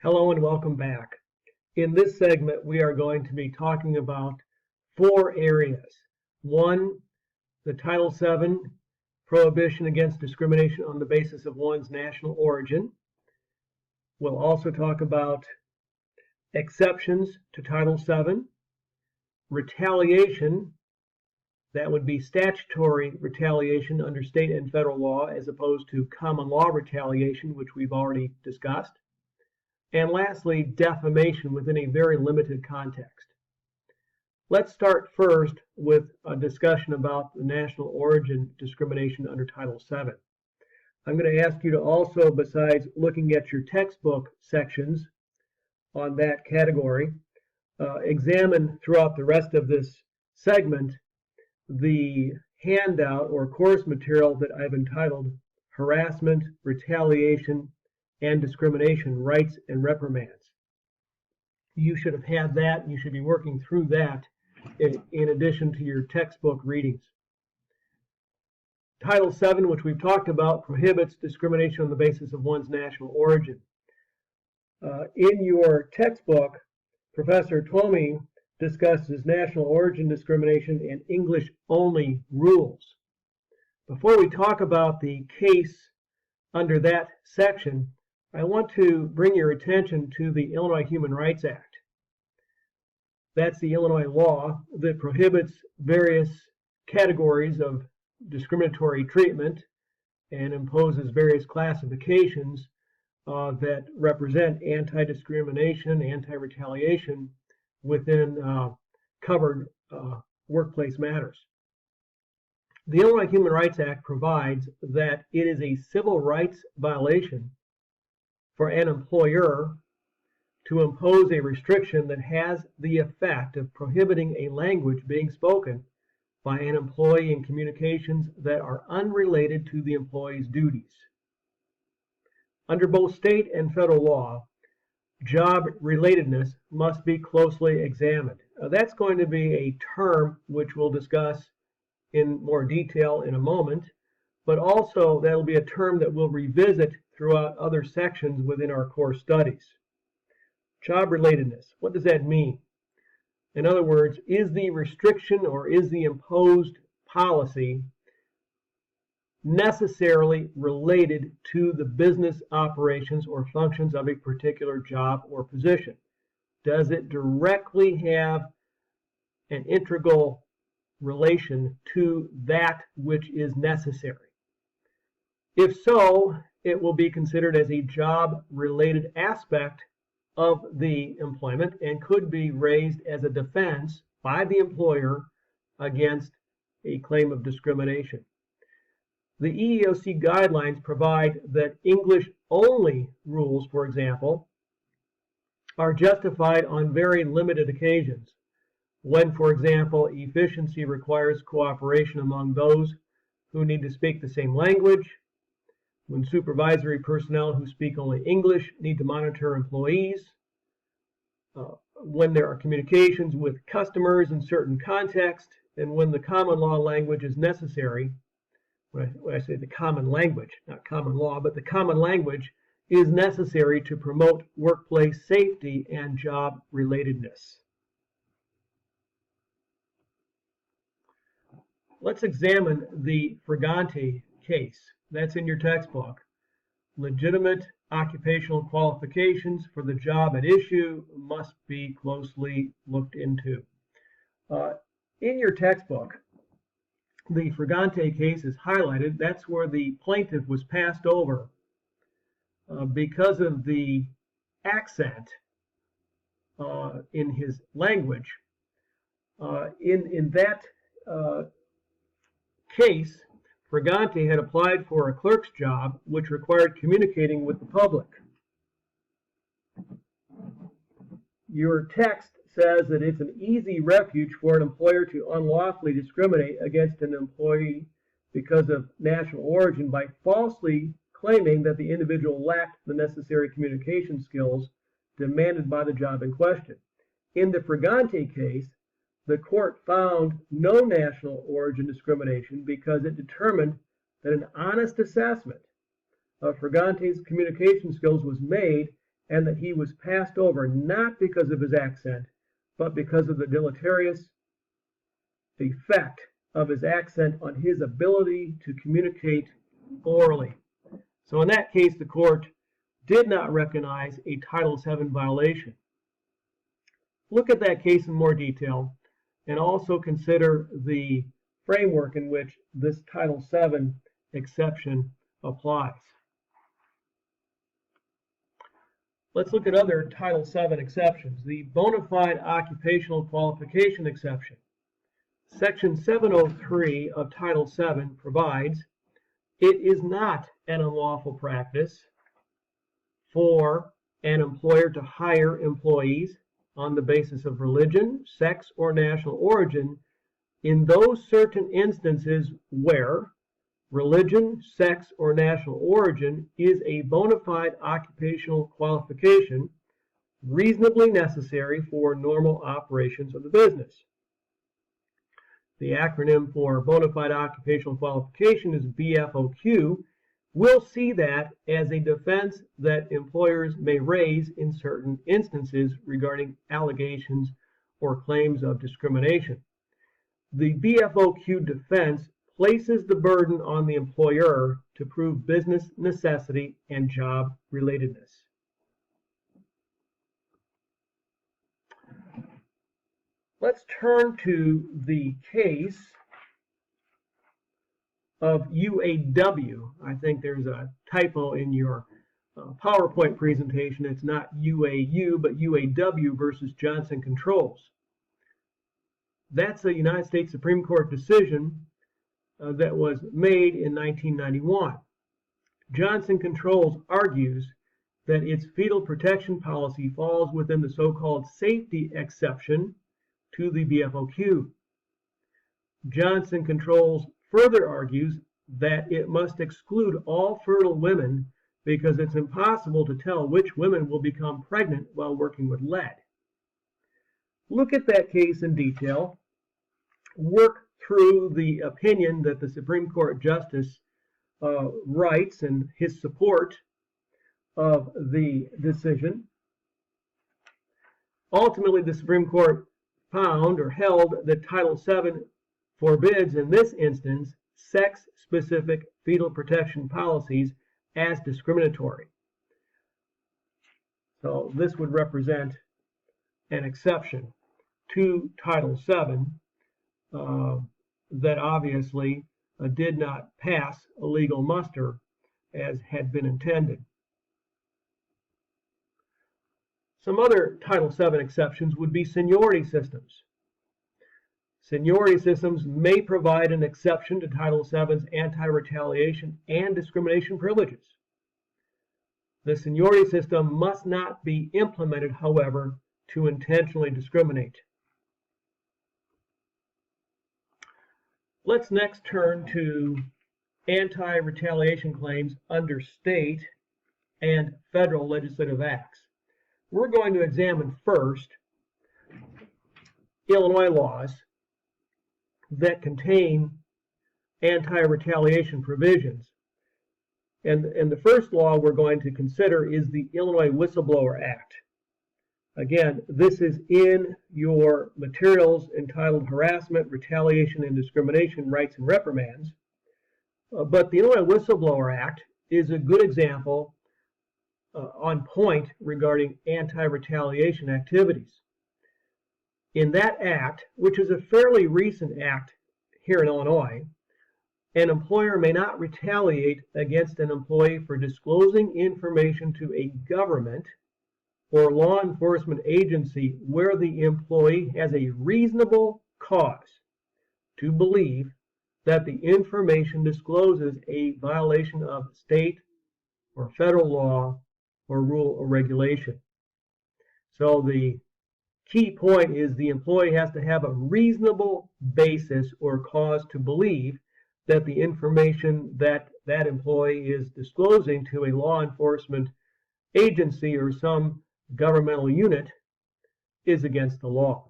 Hello and welcome back. In this segment, we are going to be talking about four areas. One, the Title VII prohibition against discrimination on the basis of one's national origin. We'll also talk about exceptions to Title VII, retaliation, that would be statutory retaliation under state and federal law as opposed to common law retaliation, which we've already discussed. And lastly, defamation within a very limited context. Let's start first with a discussion about the national origin discrimination under Title VII. I'm going to ask you to also, besides looking at your textbook sections on that category, examine throughout the rest of this segment the handout or course material that I've entitled Harassment, Retaliation, and Discrimination, Rights and Reprimands. You should have had that. You should be working through that in addition to your textbook readings. Title VII, which we've talked about, prohibits discrimination on the basis of one's national origin. In your textbook, Professor Twomey discusses national origin discrimination and English-only rules. Before we talk about the case under that section, I want to bring your attention to the Illinois Human Rights Act. That's the Illinois law that prohibits various categories of discriminatory treatment and imposes various classifications that represent anti-discrimination, anti-retaliation within covered workplace matters. The Illinois Human Rights Act provides that it is a civil rights violation for an employer to impose a restriction that has the effect of prohibiting a language being spoken by an employee in communications that are unrelated to the employee's duties. Under both state and federal law, job relatedness must be closely examined. That's going to be a term which we'll discuss in more detail in a moment, but also that'll be a term that we'll revisit throughout other sections within our core studies. Job relatedness, what does that mean? In other words, is the restriction or is the imposed policy necessarily related to the business operations or functions of a particular job or position? Does it directly have an integral relation to that which is necessary? If so, it will be considered as a job-related aspect of the employment and could be raised as a defense by the employer against a claim of discrimination. The EEOC guidelines provide that English-only rules, for example, are justified on very limited occasions. When, for example, efficiency requires cooperation among those who need to speak the same language, when supervisory personnel who speak only English need to monitor employees, when there are communications with customers in certain contexts, and when the common law language is necessary. When I say the common language, not common law, but the common language is necessary to promote workplace safety and job relatedness. Let's examine the Fragante case. That's in your textbook. Legitimate occupational qualifications for the job at issue must be closely looked into. In your textbook, the Fragante case is highlighted. That's where the plaintiff was passed over because of the accent in his language. In that case, Fragante had applied for a clerk's job which required communicating with the public. Your text says that it's an easy refuge for an employer to unlawfully discriminate against an employee because of national origin by falsely claiming that the individual lacked the necessary communication skills demanded by the job in question. In the Fragante case, the court found no national origin discrimination because it determined that an honest assessment of Fragante's communication skills was made and that he was passed over not because of his accent, but because of the deleterious effect of his accent on his ability to communicate orally. So in that case, the court did not recognize a Title VII violation. Look at that case in more detail and also consider the framework in which this Title VII exception applies. Let's look at other Title VII exceptions. The bona fide occupational qualification exception. Section 703 of Title VII provides, it is not an unlawful practice for an employer to hire employees on the basis of religion, sex, or national origin in those certain instances where religion, sex, or national origin is a bona fide occupational qualification reasonably necessary for normal operations of the business. The acronym for bona fide occupational qualification is BFOQ. We'll see that as a defense that employers may raise in certain instances regarding allegations or claims of discrimination. The BFOQ defense places the burden on the employer to prove business necessity and job relatedness. Let's turn to the case of UAW. I think there's a typo in your PowerPoint presentation. It's not UAU, but UAW versus Johnson Controls. That's a United States Supreme Court decision that was made in 1991. Johnson Controls argues that its fetal protection policy falls within the so-called safety exception to the BFOQ. Johnson Controls further argues that it must exclude all fertile women because it's impossible to tell which women will become pregnant while working with lead. Look at that case in detail. Work through the opinion that the Supreme Court Justice writes and his support of the decision. Ultimately, the Supreme Court found or held that Title VII forbids, in this instance, sex-specific fetal protection policies as discriminatory. So this would represent an exception to Title VII that obviously did not pass a legal muster as had been intended. Some other Title VII exceptions would be seniority systems. Seniority systems may provide an exception to Title VII's anti-retaliation and discrimination privileges. The seniority system must not be implemented, however, to intentionally discriminate. Let's next turn to anti-retaliation claims under state and federal legislative acts. We're going to examine first Illinois laws that contain anti-retaliation provisions. And the first law we're going to consider is the Illinois Whistleblower Act. Again, this is in your materials entitled Harassment, Retaliation, and Discrimination Rights and Reprimands. But the Illinois Whistleblower Act is a good example on point regarding anti-retaliation activities. In that act, which is a fairly recent act here in Illinois, an employer may not retaliate against an employee for disclosing information to a government or law enforcement agency where the employee has a reasonable cause to believe that the information discloses a violation of state or federal law or rule or regulation. So the key point is the employee has to have a reasonable basis or cause to believe that the information that that employee is disclosing to a law enforcement agency or some governmental unit is against the law.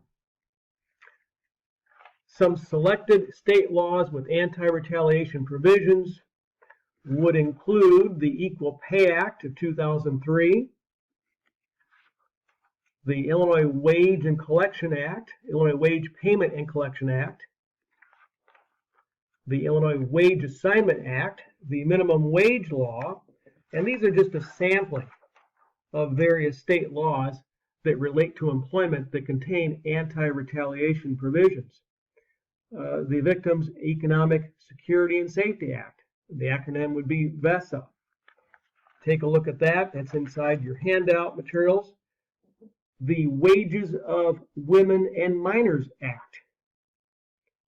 Some selected state laws with anti-retaliation provisions would include the Equal Pay Act of 2003, the Illinois Wage and Collection Act, Illinois Wage Payment and Collection Act, the Illinois Wage Assignment Act, the Minimum Wage Law, and these are just a sampling of various state laws that relate to employment that contain anti-retaliation provisions. The Victims Economic Security and Safety Act, the acronym would be VII. Take a look at that. That's inside your handout materials. The Wages of Women and Minors Act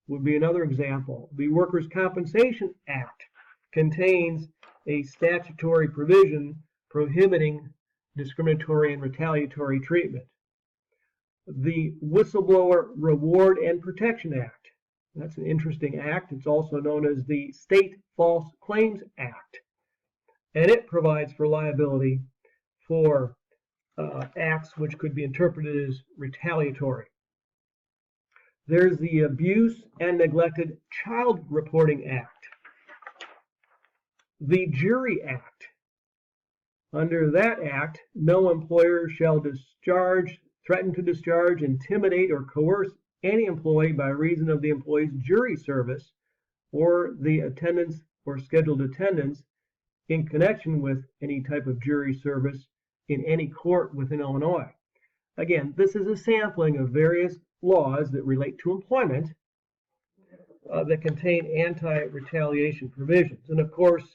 would be another example. The Workers' Compensation Act contains a statutory provision prohibiting discriminatory and retaliatory treatment. The Whistleblower Reward and Protection Act. That's an interesting act. It's also known as the State False Claims Act. And it provides for liability for acts which could be interpreted as retaliatory. There's the Abuse and Neglected Child Reporting Act. The Jury Act. Under that act, no employer shall discharge, threaten to discharge, intimidate, or coerce any employee by reason of the employee's jury service or the attendance or scheduled attendance in connection with any type of jury service in any court within Illinois. Again, this is a sampling of various laws that relate to employment that contain anti-retaliation provisions. And of course,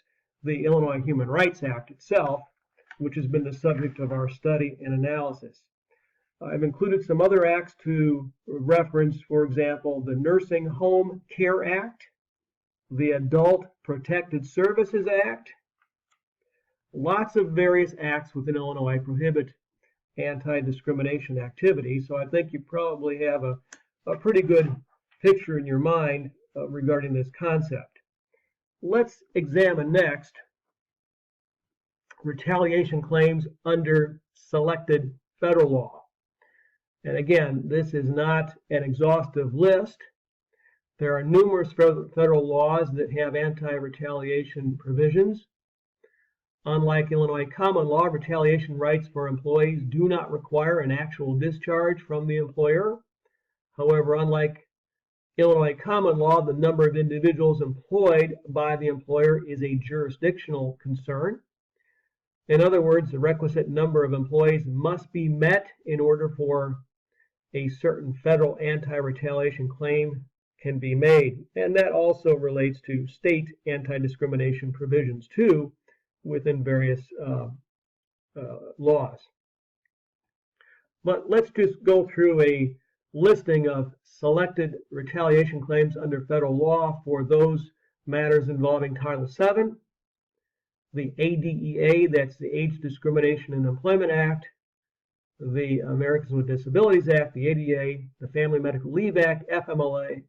the Illinois Human Rights Act itself, which has been the subject of our study and analysis. I've included some other acts to reference, for example, the Nursing Home Care Act, the Adult Protected Services Act. Lots of various acts within Illinois prohibit anti-discrimination activity, so I think you probably have a pretty good picture in your mind regarding this concept. Let's examine next retaliation claims under selected federal law. And again, this is not an exhaustive list. There are numerous federal laws that have anti-retaliation provisions. Unlike Illinois common law, retaliation rights for employees do not require an actual discharge from the employer. However, unlike Illinois common law, the number of individuals employed by the employer is a jurisdictional concern. In other words, the requisite number of employees must be met in order for a certain federal anti-retaliation claim can be made. And that also relates to state anti-discrimination provisions too, within various laws. But let's just go through a listing of selected retaliation claims under federal law for those matters involving Title VII, the ADEA, that's the Age Discrimination in Employment Act, the Americans with Disabilities Act, the ADA, the Family Medical Leave Act, FMLA,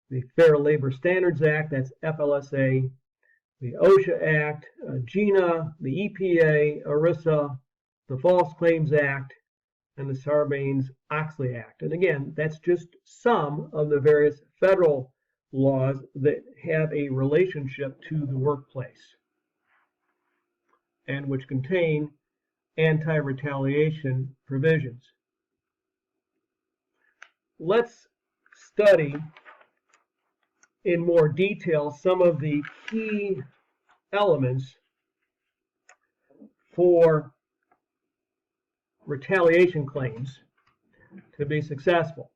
the Fair Labor Standards Act, that's FLSA, the OSHA Act, GINA, the EPA, ERISA, the False Claims Act, and the Sarbanes-Oxley Act. And again, that's just some of the various federal laws that have a relationship to the workplace and which contain anti-retaliation provisions. Let's study in more detail some of the key elements for retaliation claims to be successful.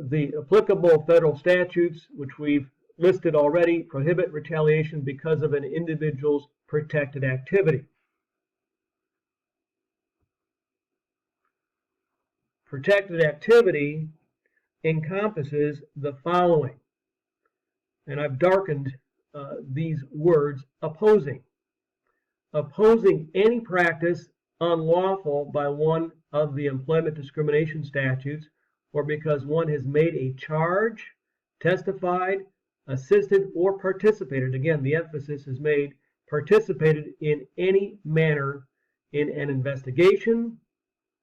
The applicable federal statutes, which we've listed already, prohibit retaliation because of an individual's protected activity. Protected activity encompasses the following, and I've darkened these words: opposing. Opposing any practice unlawful by one of the employment discrimination statutes, or because one has made a charge, testified, assisted, or participated. Again, the emphasis is made participated in any manner in an investigation,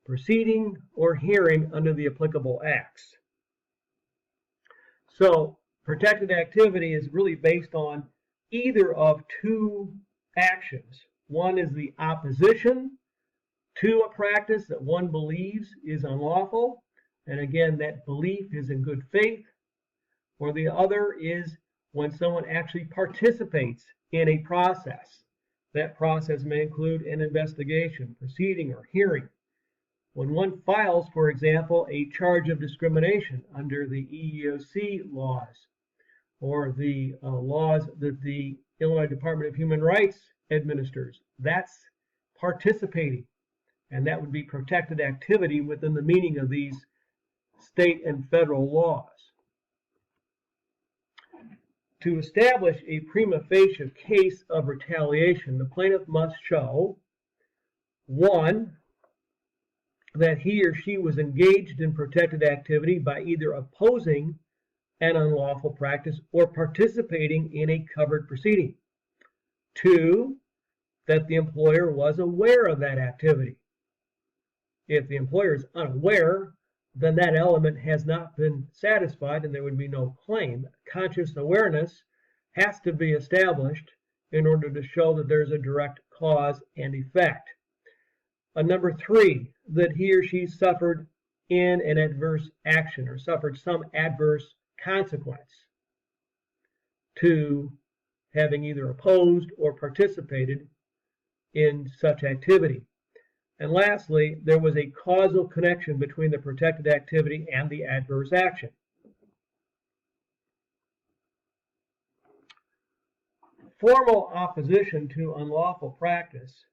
proceeding, or hearing under the applicable acts. So protected activity is really based on either of two actions. One is the opposition to a practice that one believes is unlawful, and again, that belief is in good faith, or the other is when someone actually participates in a process. That process may include an investigation, proceeding, or hearing. When one files, for example, a charge of discrimination under the EEOC laws, or the laws that the Illinois Department of Human Rights administers, that's participating, and that would be protected activity within the meaning of these state and federal laws. To establish a prima facie case of retaliation, the plaintiff must show, 1, that he or she was engaged in protected activity by either opposing an unlawful practice or participating in a covered proceeding. 2, that the employer was aware of that activity. If the employer is unaware, then that element has not been satisfied and there would be no claim. Conscious awareness has to be established in order to show that there's a direct cause and effect. Number 3, that he or she suffered in an adverse action or suffered some adverse consequence to having either opposed or participated in such activity. And lastly, there was a causal connection between the protected activity and the adverse action. Formal opposition to unlawful practice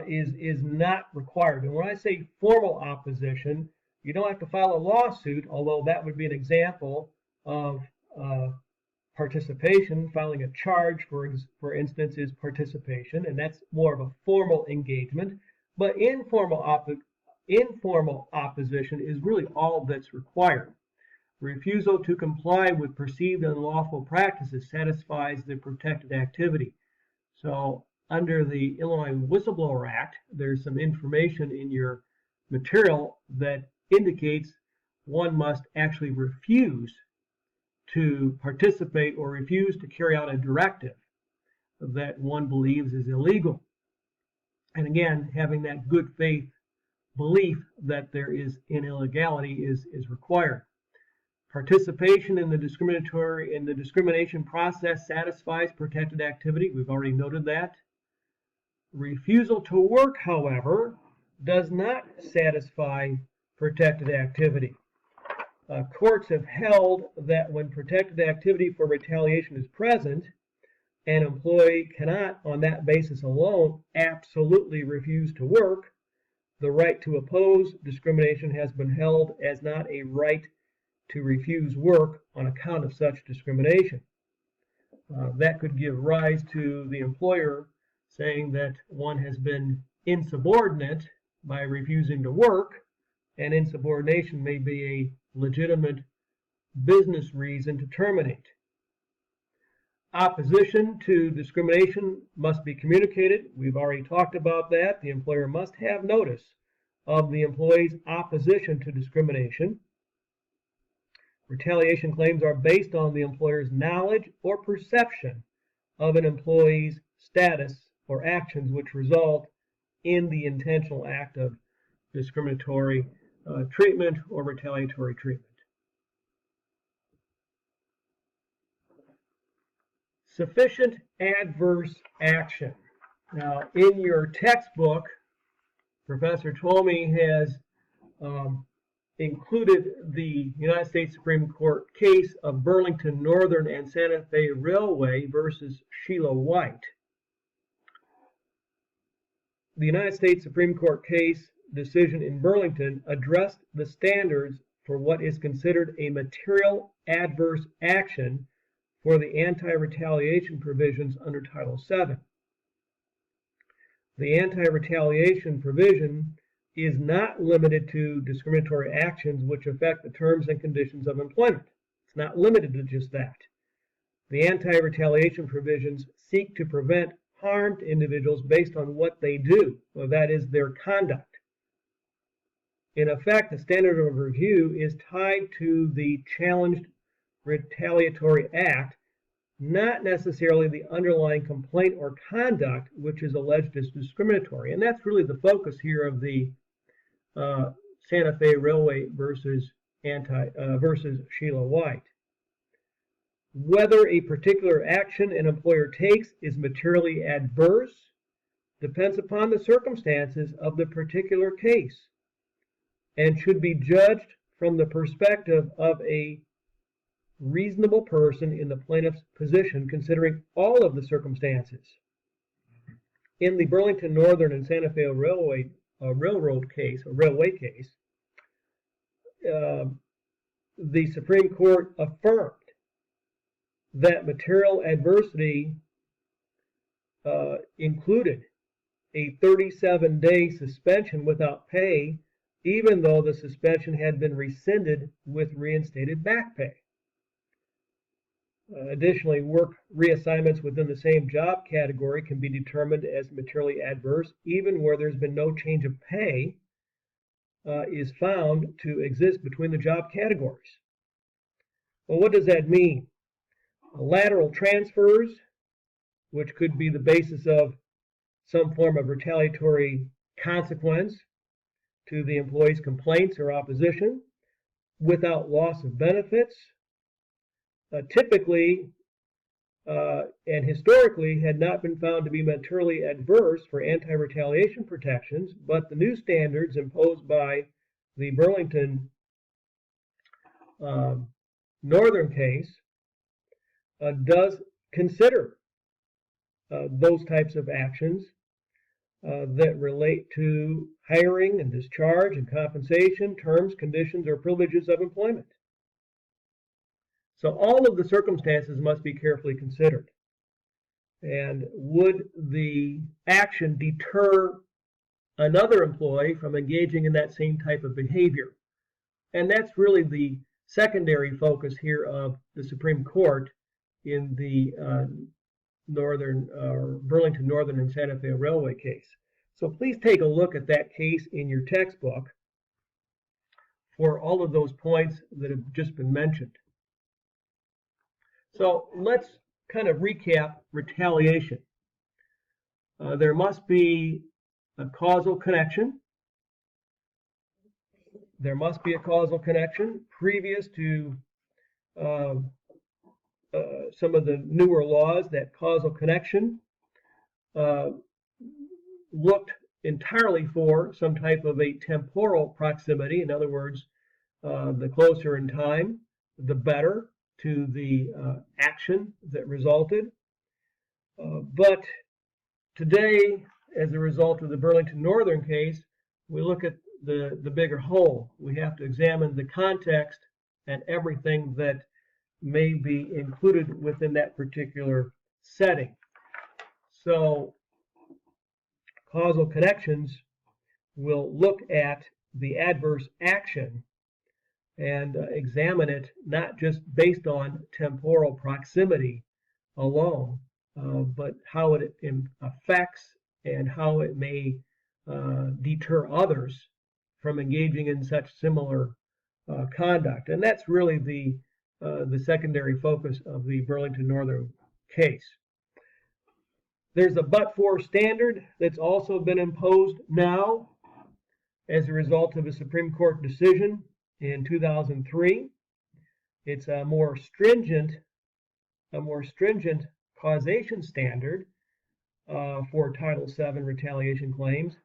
is not required. And when I say formal opposition, you don't have to file a lawsuit, although that would be an example of participation. Filing a charge, for instance, is participation, and that's more of a formal engagement. But informal opposition is really all that's required. Refusal to comply with perceived unlawful practices satisfies the protected activity. So under the Illinois Whistleblower Act, there's some information in your material that indicates one must actually refuse to participate or refuse to carry out a directive that one believes is illegal. And again, having that good faith belief that there is an illegality is required. Participation in the discrimination process satisfies protected activity. We've already noted that. Refusal to work, however, does not satisfy protected activity. Courts have held that when protected activity for retaliation is present, an employee cannot, on that basis alone, absolutely refuse to work. The right to oppose discrimination has been held as not a right to refuse work on account of such discrimination. That could give rise to the employer saying that one has been insubordinate by refusing to work, and insubordination may be a legitimate business reason to terminate. Opposition to discrimination must be communicated. We've already talked about that. The employer must have notice of the employee's opposition to discrimination. Retaliation claims are based on the employer's knowledge or perception of an employee's status or actions which result in the intentional act of discriminatory treatment or retaliatory treatment. Sufficient adverse action. Now, in your textbook, Professor Twomey has included the United States Supreme Court case of Burlington Northern and Santa Fe Railway versus Sheila White. The United States Supreme Court case decision in Burlington addressed the standards for what is considered a material adverse action for the anti-retaliation provisions under Title VII. The anti-retaliation provision is not limited to discriminatory actions which affect the terms and conditions of employment. It's not limited to just that. The anti-retaliation provisions seek to prevent harm to individuals based on what they do, or that is their conduct. In effect, the standard of review is tied to the challenged retaliatory act not necessarily the underlying complaint or conduct which is alleged as discriminatory. And that's really the focus here of the Santa Fe Railway versus Sheila White. Whether a particular action an employer takes is materially adverse depends upon the circumstances of the particular case and should be judged from the perspective of a reasonable person in the plaintiff's position, considering all of the circumstances. In the Burlington Northern and Santa Fe railway case, the Supreme Court affirmed that material adversity included a 37-day suspension without pay, even though the suspension had been rescinded with reinstated back pay. Additionally, work reassignments within the same job category can be determined as materially adverse, even where there's been no change of pay is found to exist between the job categories. Well, what does that mean? Lateral transfers, which could be the basis of some form of retaliatory consequence to the employee's complaints or opposition, without loss of benefits, typically and historically had not been found to be materially adverse for anti-retaliation protections, but the new standards imposed by the Burlington Northern case does consider those types of actions that relate to hiring and discharge and compensation, terms, conditions, or privileges of employment. So all of the circumstances must be carefully considered. And would the action deter another employee from engaging in that same type of behavior? And that's really the secondary focus here of the Supreme Court in the Burlington Northern and Santa Fe Railway case. So please take a look at that case in your textbook for all of those points that have just been mentioned. So let's kind of recap retaliation. There must be a causal connection. There must be a causal connection previous to some of the newer laws. That causal connection looked entirely for some type of a temporal proximity. In other words, the closer in time, the better to the action that resulted. But today, as a result of the Burlington Northern case, we look at the bigger whole. We have to examine the context and everything that may be included within that particular setting. So causal connections will look at the adverse action and examine it not just based on temporal proximity alone, but how it affects and how it may deter others from engaging in such similar conduct. And that's really the secondary focus of the Burlington Northern case. There's a but-for standard that's also been imposed now as a result of a Supreme Court decision in 2003. It's a more stringent causation standard for Title VII retaliation claims.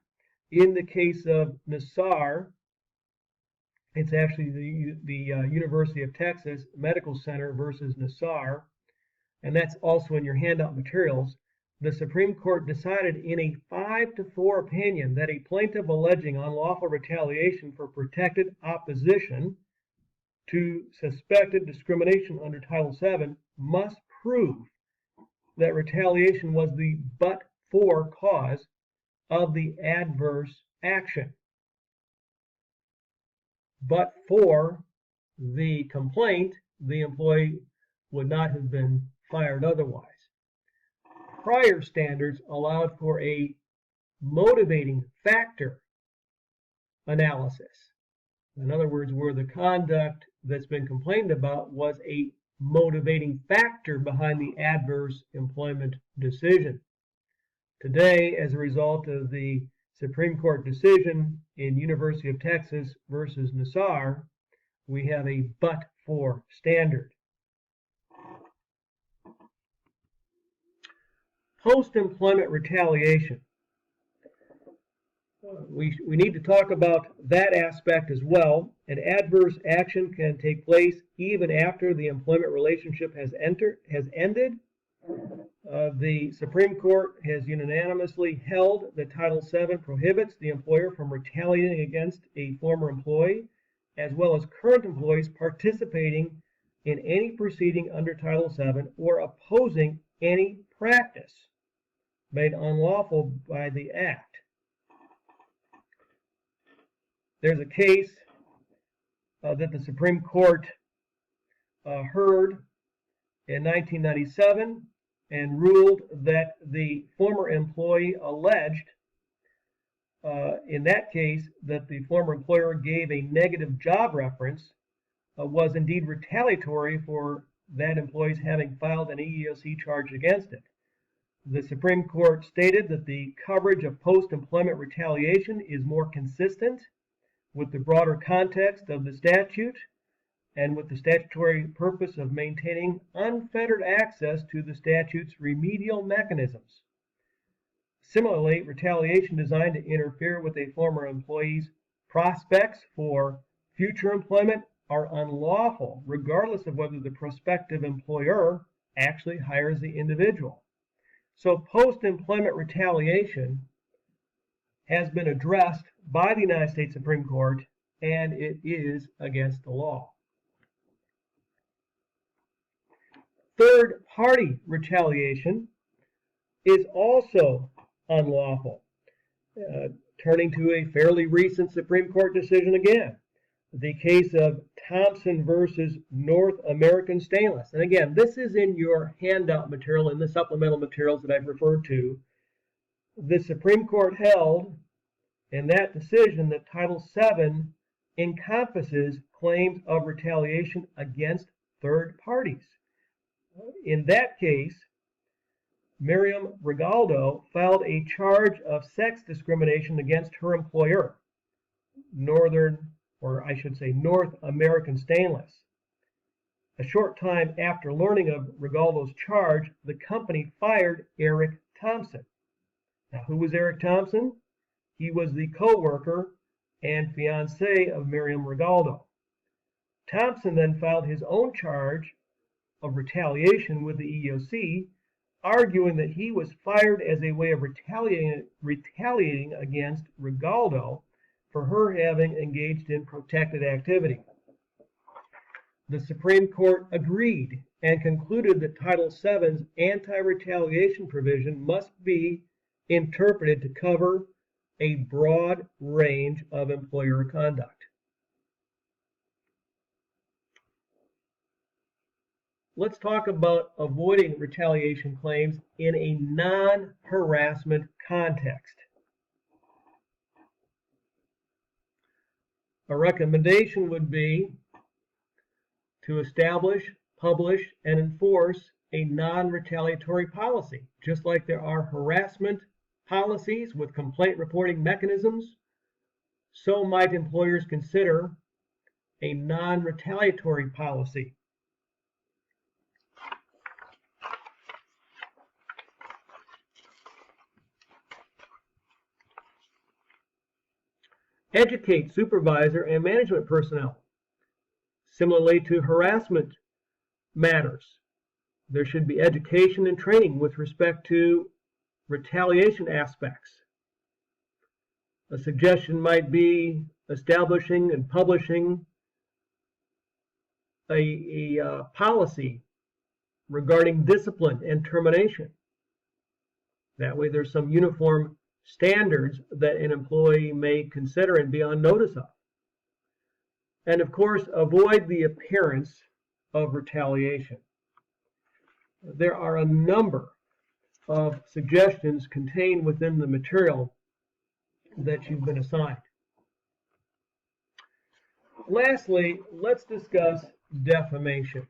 In the case of Nassar, it's actually the University of Texas Medical Center versus Nassar, and that's also in your handout materials. The Supreme Court decided in a 5-4 opinion that a plaintiff alleging unlawful retaliation for protected opposition to suspected discrimination under Title VII must prove that retaliation was the but-for cause of the adverse action. But for the complaint, the employee would not have been fired otherwise. Prior standards allowed for a motivating factor analysis. In other words, where the conduct that's been complained about was a motivating factor behind the adverse employment decision. Today, as a result of the Supreme Court decision in University of Texas versus Nassar, we have a but-for standard. Post-employment retaliation. We need to talk about that aspect as well. An adverse action can take place even after the employment relationship has ended. The Supreme Court has unanimously held that Title VII prohibits the employer from retaliating against a former employee, as well as current employees participating in any proceeding under Title VII or opposing any practice made unlawful by the Act. There's a case that the Supreme Court heard in 1997 and ruled that the former employee alleged in that case that the former employer gave a negative job reference was indeed retaliatory for that employee's having filed an EEOC charge against it. The Supreme Court stated that the coverage of post-employment retaliation is more consistent with the broader context of the statute and with the statutory purpose of maintaining unfettered access to the statute's remedial mechanisms. Similarly, retaliation designed to interfere with a former employee's prospects for future employment are unlawful, regardless of whether the prospective employer actually hires the individual. So post-employment retaliation has been addressed by the United States Supreme Court, and it is against the law. Third-party retaliation is also unlawful. Turning to a fairly recent Supreme Court decision again, the case of Thompson versus North American Stainless. And again, this is in your handout material, in the supplemental materials that I've referred to. The Supreme Court held in that decision that Title VII encompasses claims of retaliation against third parties. In that case, Miriam Regaldo filed a charge of sex discrimination against her employer, North American Stainless. A short time after learning of Regaldo's charge, the company fired Eric Thompson. Now, who was Eric Thompson? He was the co-worker and fiance of Miriam Regaldo. Thompson then filed his own charge of retaliation with the EEOC, arguing that he was fired as a way of retaliating against Regaldo for her having engaged in protected activity. The Supreme Court agreed and concluded that Title VII's anti-retaliation provision must be interpreted to cover a broad range of employer conduct. Let's talk about avoiding retaliation claims in a non-harassment context. A recommendation would be to establish, publish, and enforce a non-retaliatory policy. Just like there are harassment policies with complaint reporting mechanisms, so might employers consider a non-retaliatory policy. Educate supervisor and management personnel. Similarly to harassment matters, there should be education and training with respect to retaliation aspects. A suggestion might be establishing and publishing a policy regarding discipline and termination. That way there's some uniform standards that an employee may consider and be on notice of. And of course, avoid the appearance of retaliation. There are a number of suggestions contained within the material that you've been assigned. Lastly, let's discuss defamation.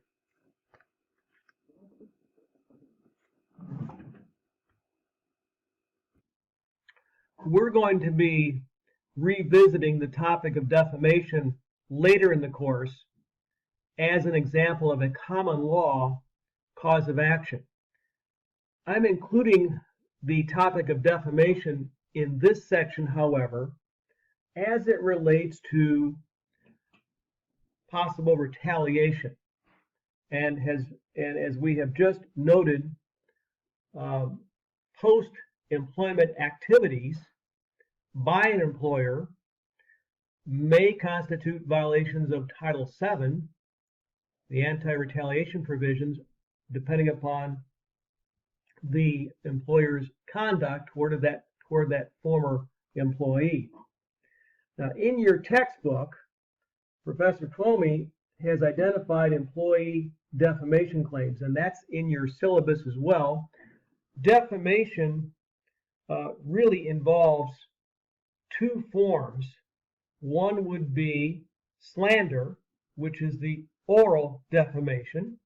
we're going to be revisiting the topic of defamation later in the course as an example of a common law cause of action. I'm including the topic of defamation in this section, however, as it relates to possible retaliation. And as we have just noted, post-employment activities by an employer may constitute violations of Title VII, the anti-retaliation provisions, depending upon the employer's conduct toward that former employee. Now, in your textbook, Professor Twomey has identified employee defamation claims, and that's in your syllabus as well. Defamation really involves two forms. One would be slander, which is the oral defamation.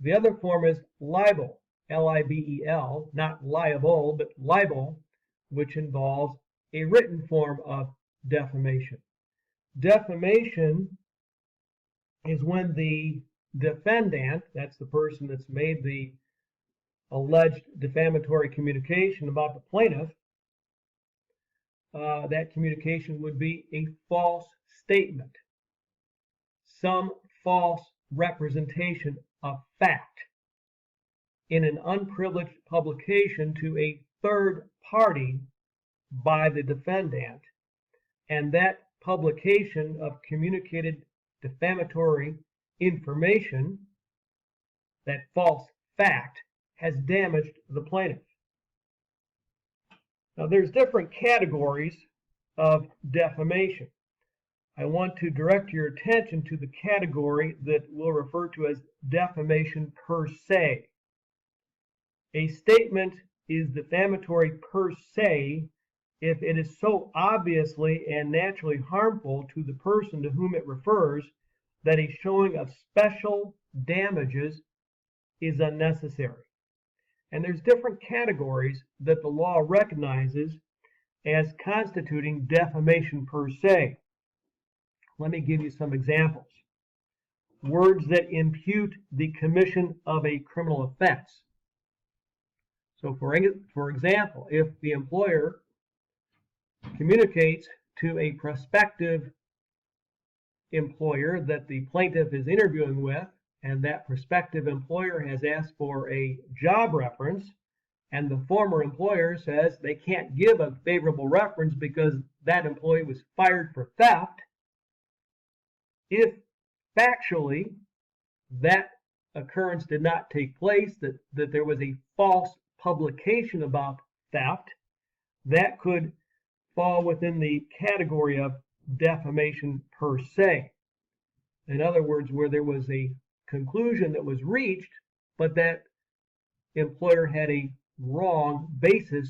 The other form is libel, L-I-B-E-L, not liable, but libel, which involves a written form of defamation. Defamation is when the defendant, that's the person that's made the alleged defamatory communication about the plaintiff, that communication would be a false statement, some false representation of fact in an unprivileged publication to a third party by the defendant, and that publication of communicated defamatory information, that false fact, has damaged the plaintiff. Now, there's different categories of defamation. I want to direct your attention to the category that we'll refer to as defamation per se. A statement is defamatory per se if it is so obviously and naturally harmful to the person to whom it refers that a showing of special damages is unnecessary. And there's different categories that the law recognizes as constituting defamation per se. Let me give you some examples. Words that impute the commission of a criminal offense. So for example, if the employer communicates to a prospective employer that the plaintiff is interviewing with, and that prospective employer has asked for a job reference, and the former employer says they can't give a favorable reference because that employee was fired for theft, if factually that occurrence did not take place, that there was a false publication about theft, that could fall within the category of defamation per se. In other words, where there was a conclusion that was reached, but that employer had a wrong basis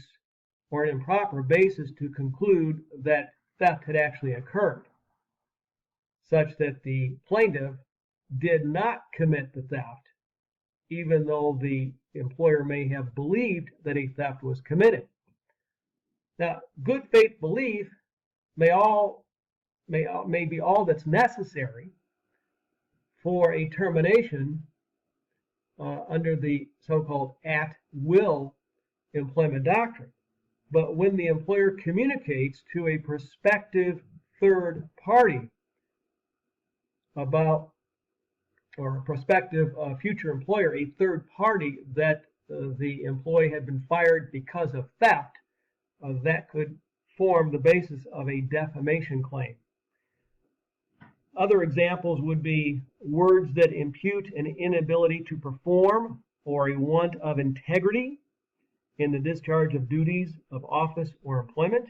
or an improper basis to conclude that theft had actually occurred, such that the plaintiff did not commit the theft, even though the employer may have believed that a theft was committed. Now, good faith belief may be all that's necessary for a termination under the so-called at-will employment doctrine. But when the employer communicates to a prospective third party about, or a prospective future employer, a third party, that the employee had been fired because of theft, that could form the basis of a defamation claim. Other examples would be words that impute an inability to perform or a want of integrity in the discharge of duties of office or employment,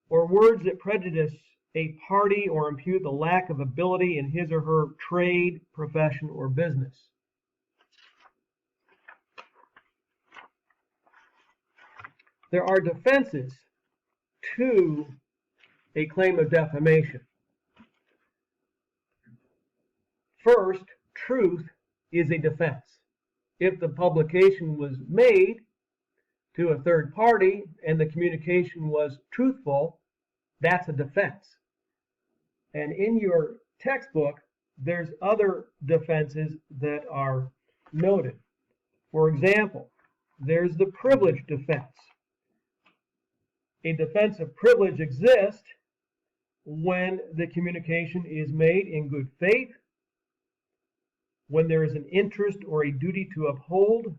or words that prejudice a party or impute the lack of ability in his or her trade, profession, or business. There are defenses to a claim of defamation. First, truth is a defense. If the publication was made to a third party and the communication was truthful, that's a defense. And in your textbook, there's other defenses that are noted. For example, there's the privilege defense. A defense of privilege exists when the communication is made in good faith, when there is an interest or a duty to uphold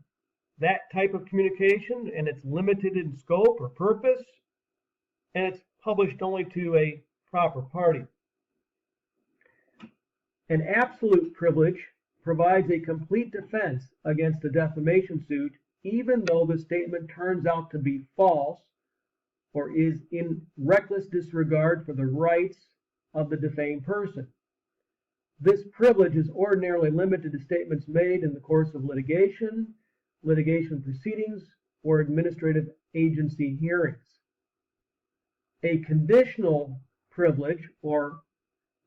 that type of communication, and it's limited in scope or purpose, and it's published only to a proper party. An absolute privilege provides a complete defense against a defamation suit, even though the statement turns out to be false or is in reckless disregard for the rights of the defamed person. This privilege is ordinarily limited to statements made in the course of litigation, litigation proceedings, or administrative agency hearings. A conditional privilege, or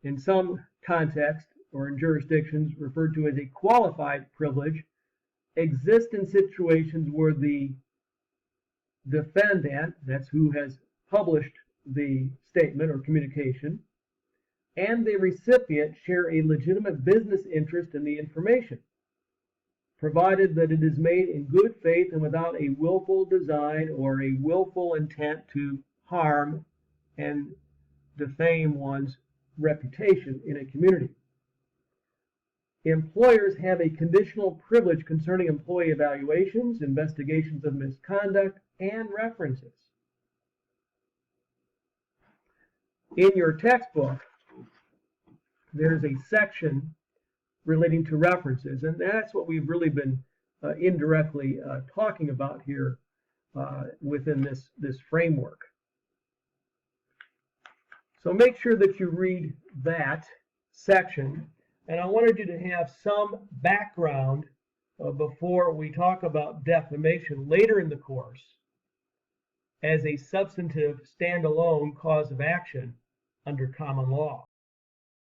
in some contexts or in jurisdictions referred to as a qualified privilege, exists in situations where the defendant, that's who has published the statement or communication, and the recipient share a legitimate business interest in the information, provided that it is made in good faith and without a willful design or a willful intent to harm and defame one's reputation in a community. Employers have a conditional privilege concerning employee evaluations, investigations of misconduct, and references. In your textbook, there's a section relating to references, and that's what we've really been indirectly talking about here within this framework. So make sure that you read that section, and I wanted you to have some background before we talk about defamation later in the course as a substantive standalone cause of action under common law.